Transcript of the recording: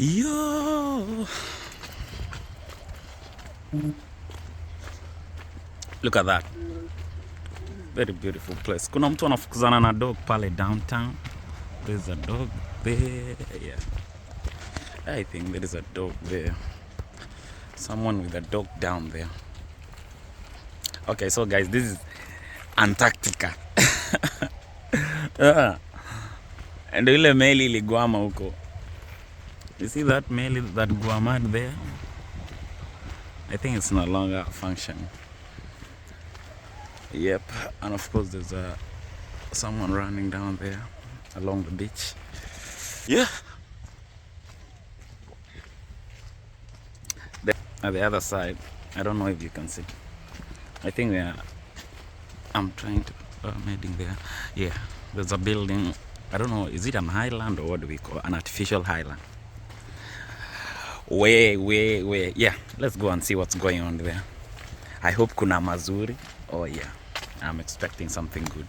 Yo, look at that. Very beautiful place. Kuna mtu anafukuzana na dog pale downtown. There's a dog there. Yeah. I think there is a dog there. Someone with a dog down there. Okay, so guys, this is Antarctica. And ile meli iligwama huko. You see that meli that gwamad there? I think it's no longer functioning. Yep, and of course there's someone running down there along the beach. Yeah. At the other side, I don't know if you can see. I think I'm trying to, I'm heading there. Yeah, there's a building. I don't know, is it an highland or what do we call it? An artificial highland? Way. Yeah, let's go and see what's going on there. I hope kuna mazuri. Oh yeah, I'm expecting something good.